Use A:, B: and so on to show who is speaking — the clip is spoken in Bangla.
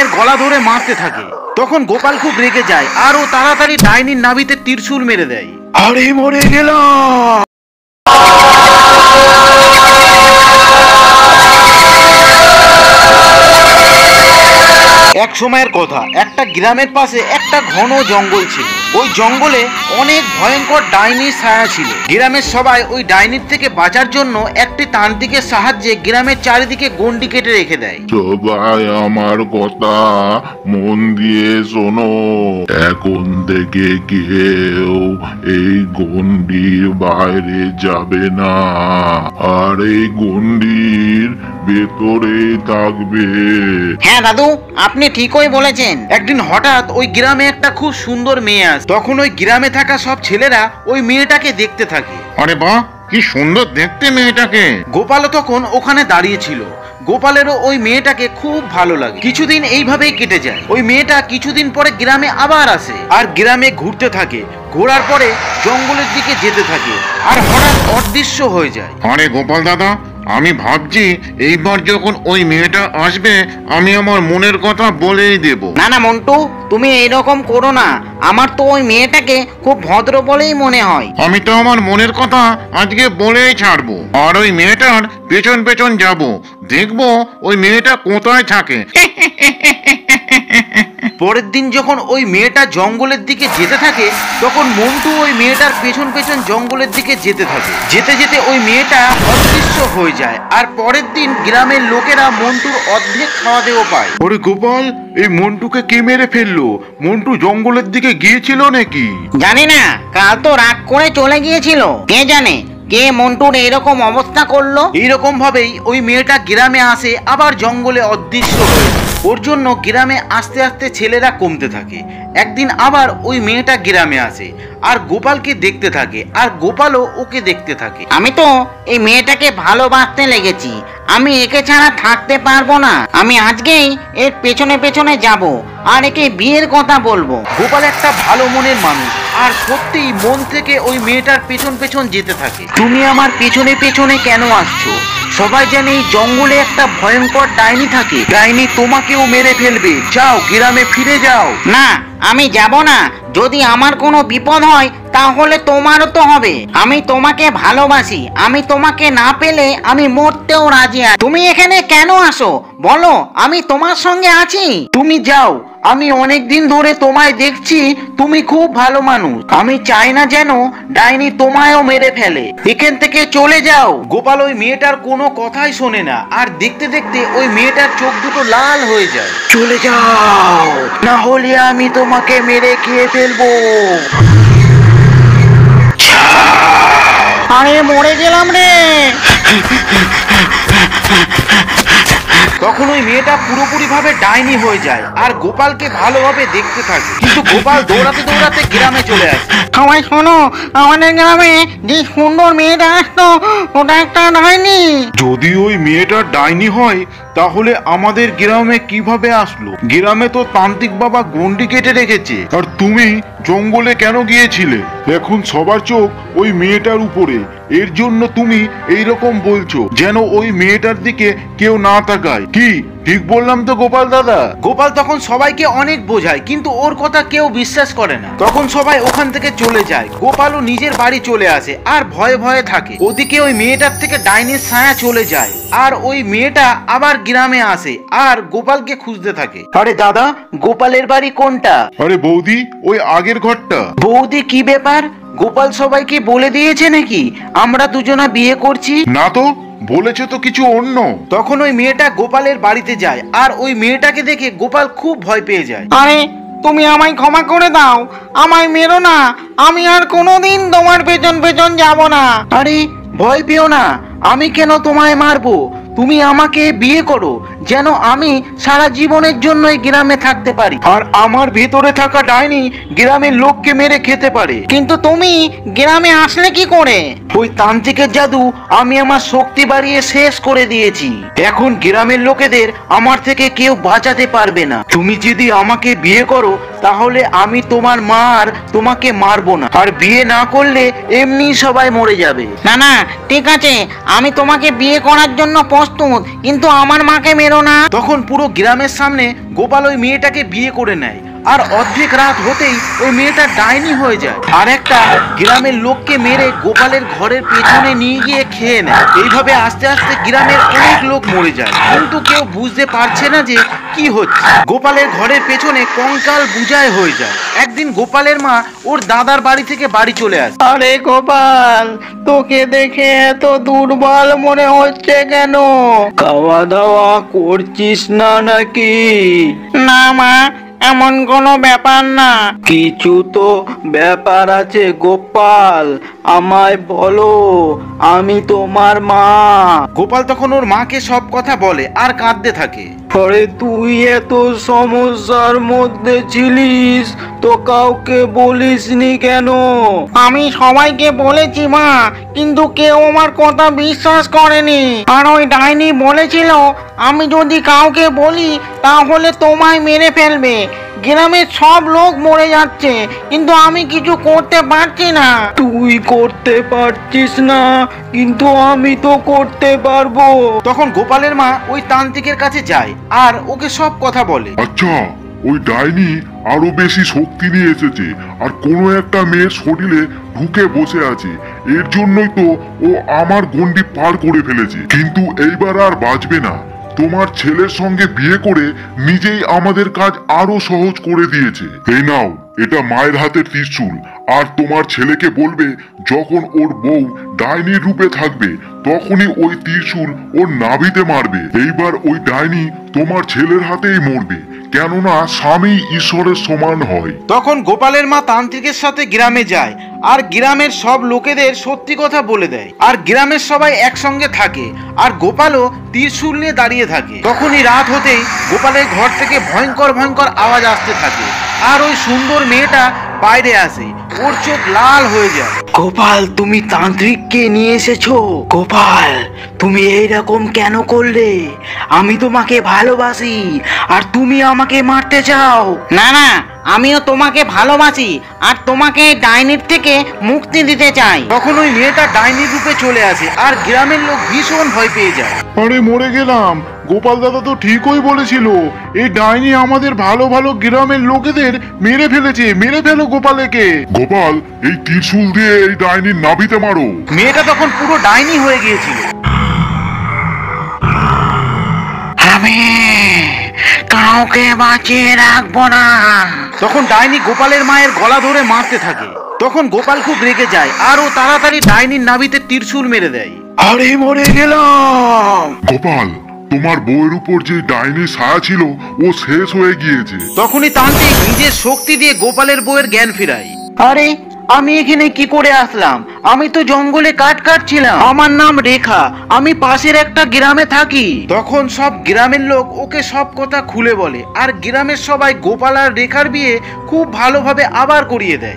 A: মায়ের গলা ধরে মারতে থাকে। তখন গোপাল খুব রেগে যায় আর ও তাড়াতাড়ি ডাইনির নাভিতে ত্রিশূল মেরে দেয়। আরে মরে গেলাম। এক সময়ের কথা, একটা গ্রামের পাশে একটা ঘন জঙ্গল ছিল। ওই জঙ্গলে অনেক ভয়ঙ্কর ডাইনির ছায়া ছিল। গ্রামের সবাই ওই ডাইনির থেকে বাঁচার জন্য একটি তান্ত্রিকের সাহায্যে গ্রামের চারিদিকে গন্ডি কেটে রেখে দেয়।
B: সবাই আমার কথা মন দিয়ে শোনো, এখন থেকে কেউ এই গন্ডির বাইরে যাবে না, আর এই গন্ডির ভেতরে থাকবে।
C: হ্যাঁ দাদু, আপনি ঠিকই বলেছেন।
A: একদিন হঠাৎ ওই গ্রামে একটা খুব সুন্দর মেয়ে আসে। তখন ওই গ্রামে থাকা সব ছেলেরা ওই মেয়েটাকে দেখতে থাকে।
B: আরে বাহ, কি সুন্দর দেখতে মেয়েটাকে।
A: গোপালও তখন ওখানে দাঁড়িয়ে ছিল। গোপালেরও ওই মেয়েটাকে খুব ভালো লাগে। কিছুদিন এইভাবেই কেটে যায়। ওই মেয়েটা কিছুদিন পরে গ্রামে আবার আসে আর গ্রামে ঘুরতে থাকে। ঘোরার পরে জঙ্গলের দিকে যেতে থাকে আর হঠাৎ অদৃশ্য হয়ে যায়।
B: আরে গোপাল দাদা, আমি ভাবছি এইবার যখন ওই মেয়েটা আসবে আমি আমার মনের কথা বলেই দেব।
C: না না মন্টু, তুমি এইরকম করো না। আমার তো ওই মেয়েটাকে খুব ভদ্র বলেই মনে হয়।
B: আমি তো আমার মনের কথা আজকে বলেই ছাড়বো, আর ওই মেয়েটার পেছন পেছন যাব, দেখবো ওই মেয়েটা কোথায় থাকে।
A: পরের দিন যখন ওই মেয়েটা জঙ্গলের দিকে যেতে থাকে তখন মন্টু ওই মেয়েটার পেছন পেছন জঙ্গলের দিকে যেতে থাকে। যেতে যেতে ওই মেয়েটা অদৃশ্য হয়ে যায় আর পরের দিন গ্রামের লোকেরা মন্টুর অর্ধেক খাওয়া দেওয়া পায়।
B: ওরে গোপাল, এই মন্টুকে কে মেরে ফেললো? মন্টু জঙ্গলের দিকে গিয়েছিল নাকি?
C: জানি না, কাল তো রাগ করে চলে গিয়েছিল। কে জানে কে মন্টুর এরকম অবস্থা করলো।
A: এইরকম ভাবেই ওই মেয়েটা গ্রামে আসে আবার জঙ্গলে অদৃশ্য হয়ে যায়। ওর জন্য গ্রামে আস্তে আস্তে ছেলেরা কমতে থাকে। একদিন আবার ওই মেয়েটা গ্রামে আসে আর গোপালকে দেখতে থাকে আর গোপালও ওকে দেখতে থাকে।
C: আমি তো এই মেয়েটাকে ভালোবাসতে লেগেছি, আমি একে ছাড়া থাকতে পারবো না। আমি আজকেই এর পেছনে পেছনে যাব আর একে বিয়ের কথা বলবো।
A: গোপাল একটা ভালো মনের মানুষ আর সত্যিই মন থেকে ওই মেয়েটার পেছন পেছন যেতে থাকে। তুমি আমার পেছনে পেছনে কেন আসছো? সবাই জানে এই জঙ্গলে একটা ভয়ঙ্কর ডাইনি থাকে। ডাইনি তোমাকেও মেরে ফেলবে। যাও, গ্রামে ফিরে যাও।
C: না, আমি যাব না। যদি আমার কোনো বিপদ হয় তাহলে তোমারও তো হবে। আমি তোমাকে ভালোবাসি, আমি তোমাকে না পেলে আমি মরতেও রাজি আছি। তুমি এখানে কেন আসো বলো, আমি তোমার সঙ্গে আছি।
A: তুমি যাও, আমি অনেক দিন ধরে তোমায় দেখছি, তুমি খুব ভালো মানুষ। আমি চাই না যেন ডাইনি তোমায়ও মেরে ফেলে। এখান থেকে চলে যাও। গোপাল ওই মেয়েটার কোনো কথাই শোনে না আর দেখতে দেখতে ওই মেয়েটার চোখ দুটো লাল হয়ে যায়। চলে যাও, না হলে আমি তোমাকে মেরে খেয়ে ফেলবো।
C: আরে মরে গেলাম রে।
A: তখন ওই মেয়েটা পুরোপুরি ভাবে ডাইনি হয়ে যায় আর গোপালকে ভালোভাবে দেখতে থাকে। কিন্তু গোপাল দৌড়াতে দৌড়াতে গ্রামে চলে আসে।
C: সবাই শোনো, আমাদের গ্রামে যে সুন্দর মেয়েটা আসতো ওটা একটা ডাইনি।
B: যদি ওই মেয়েটা ডাইনি হয় তাহলে আমাদের গ্রামে কিভাবে আসলো? গ্রামে তো তান্ত্রিক বাবা গন্ডি কেটে রেখেছে, আর তুমি জঙ্গলে কেন গিয়েছিলে? এখন সবার চোখ ওই মেয়েটার উপরে, এর জন্য তুমি এইরকম বলছো যেন ওই মেয়েটার দিকে কেউ না তাকায়। কি ঠিক বললাম তো গোপাল দাদা?
A: গোপাল তখন সবাইকে অনেক বোঝায় কিন্তু ওর কথা কেউ বিশ্বাস করে না। তখন সবাই ওখান থেকে চলে যায়। গোপালও নিজের বাড়ি চলে আসে আর ভয়ে ভয়ে থাকে। ওদিকে ওই মেয়েটার থেকে ডাইনির ছায়া চলে যায় আর ওই মেয়েটা আবার গ্রামে আসে আর গোপালকে খুঁজতে থাকে। আরে দাদা, গোপালের বাড়ি কোনটা?
B: আরে বৌদি, ওই আগের ঘরটা।
A: বৌদি, কি ব্যাপার? গোপাল সবাইকে বলে দিয়েছে নাকি আমরা দুজনা বিয়ে করছি?
B: না তো, বলেছে তো কিছু অন্য।
A: তখন ওই মেয়েটা গোপালের বাড়িতে যায় আর ওই মেয়েটাকে দেখে গোপাল খুব ভয় পেয়ে যায়।
C: আরে তুমি আমায় ক্ষমা করে দাও, আমায় মেরো না। আমি আর কোনোদিন তোমার পেছন পেছন যাব না।
A: আরে ভয় পেও না, আমি কেন তোমায় মারবো? তুমি আমাকে বিয়ে করো যেন আমি সারা জীবনের জন্য এই গ্রামে থাকতে পারি আর আমার ভেতরে থাকা ডাইনি গ্রামের লোককে মেরে খেতে পারে।
C: কিন্তু তুমি গ্রামে আসলে কি করে?
A: ওই তান্ত্রিকের জাদু আমি আমার শক্তি বাড়িয়ে শেষ করে দিয়েছি। এখন গ্রামের লোকেদের আমার থেকে কেউ বাঁচাতে পারবে না। তুমি যদি আমাকে বিয়ে করো তাহলে আমি তোমার মা আর তোমাকে মারবো না, আর বিয়ে না করলে এমনি সবাই মরে যাবে।
C: না না, ঠিক আছে, আমি তোমাকে বিয়ে করার জন্য প্রস্তুত, কিন্তু আমার মাকে মেরো মেরো না।
A: তখন পুরো গ্রামের সামনে গোপাল ওই মেয়েটাকে বিয়ে করে নেয়, আর অর্ধেক রাত হতেই ওই মেয়েটা ডাইনি হয়ে যায়, আর একটা গ্রামের লোককে মেরে গোপালের ঘরের পেছনে নিয়ে গিয়ে খেয়ে নেয়। এইভাবে আস্তে আস্তে গ্রামের অনেক লোক মরে যায়, কিন্তু কেউ বুঝতে পারছে না যে কি হচ্ছে। গোপালের ঘরের পেছনে কঙ্কাল বুঝায় হয়ে যায়। একদিন গোপালের মা ওর দাদার বাড়ি থেকে বাড়ি চলে আসে।
D: আরে গোপাল, তোকে দেখে এত দুর্বল মনে হচ্ছে কেন? খাওয়া দাওয়া করছিস না নাকি?
C: না মা, এমন কোনো ব্যাপার না।
D: কিছু তো ব্যাপার আছে গোপাল, আমায় বলো, আমি তোমার মা।
A: গোপাল তখন ওর মাকে সব কথা বলে আর কাঁদতে থাকে।
D: আরে তুই এত সমস্যার মধ্যে ছিলিস তো কাউকে বলিসনি কেন?
C: আমি সবাইকে বলেছি মা, কিন্তু কেউ আমার কথা বিশ্বাস করেনি। আর ওই ডাইনি বলেছিল আমি যদি কাউকে বলি তাহলে তোমায় মেরে ফেলবে। গ্রামের সব লোক মরে যাচ্ছে, কিন্তু আমি কিছু করতে পারছি না।
D: তুই করতে পারছিস না, কিন্তু আমি তো করতে পারবো।
A: তখন গোপালের মা ওই তান্ত্রিকের কাছে যায় আর ওকে সব কথা বলে।
B: আচ্ছা, ওই ডাইনি আরো বেশি শক্তি নিয়ে এসেছে আর কোনো একটা মেয়ের শরীরে ঢুকে বসে আছে। এর জন্যই তো ও আমার গণ্ডি পার করে ফেলেছে, কিন্তু এইবার আর বাঁচবে না। তোমার ছেলের সঙ্গে বিয়ে করে নিজেই আমাদের কাজ আরো সহজ করে দিয়েছে। এই নাও, এটা মায়ের হাতের ত্রিশূল, আর তোমার ছেলেকে বলবে যখন ওর বউ ডাইনির রূপে থাকবে তখনই ওই ত্রিশূল ওর নাভিতে মারবে। এইবার ওই ডাইনি তোমার ছেলের হাতেই মরবে, কেননা স্বামী ঈশ্বরের সমান হয়।
A: তখন গোপালের মা তান্ত্রিকের সাথে গ্রামে যায় আর গ্রামের সব লোকেদের সত্যি কথা বলে দেয়, আর গ্রামের সবাই একসঙ্গে থাকে, আর গোপালও ত্রিশূল নিয়ে দাঁড়িয়ে থাকে। তখনই রাত হতেই গোপালের ঘর থেকে ভয়ঙ্কর ভয়ঙ্কর আওয়াজ আসতে থাকে, আর ওই সুন্দর মেয়েটা বাইরে আসে। ওর চোখ লাল হয়ে যায়।
D: গোপাল, তুমি তান্ত্রিককে নিয়ে এসেছো? গোপাল, তুমি এইরকম কেন করলে? আমি তোমাকে ভালোবাসি আর তুমি আমাকে মারতে চাও।
C: না না, আমিও তোমাকে ভালোবাসি আর তোমাকে ডাইনির থেকে মুক্তি দিতে চাই।
A: তখন ওই মেয়েটা ডাইনির রূপে চলে আসে আর গ্রামের লোক ভীষণ ভয় পেয়ে যায়।
B: আরে মরে গেলাম, গোপাল দাদা তো ঠিকই বলেছিল, এই ডাইনি আমাদের ভালো ভালো গ্রামের লোকেদের মেরে ফেলেছে। মেরে ফেলো গোপালেকে। গোপাল, এই ত্রিশূল দিয়ে এই ডাইনির নাভিতে মারো।
A: মেয়েটা তখন পুরো ডাইনি হয়ে গিয়েছিল।
C: আমি কাউকে বাঁচিয়ে রাখবো না।
A: তখন ডাইনি গোপালের মায়ের গলা ধরে মারতে থাকে। তখন গোপাল খুব রেগে যায় আর ও তাড়াতাড়ি ডাইনির নাভিতে ত্রিশূল মেরে দেয়।
D: আরে মরে গেলাম।
B: গোপাল, তোমার বউয়ের উপর যে ডাইনি ছায়া ছিল ও শেষ হয়ে গিয়েছে।
A: তখনই তান্ত্রিক নিজের শক্তি দিয়ে গোপালের বউয়ের জ্ঞান ফিরায়।
C: আরে আমি এখানে কি করে আসলাম? আমি তো জঙ্গলে কাঠ কাটছিলাম। আমার নাম রেখা, আমি পাশের একটা গ্রামে থাকি।
A: তখন সব গ্রামের লোক ওকে সব কথা খুলে বলে, আর গ্রামের সবাই গোপাল আর রেখার বিয়ে খুব ভালোভাবে আবার করিয়ে দেয়।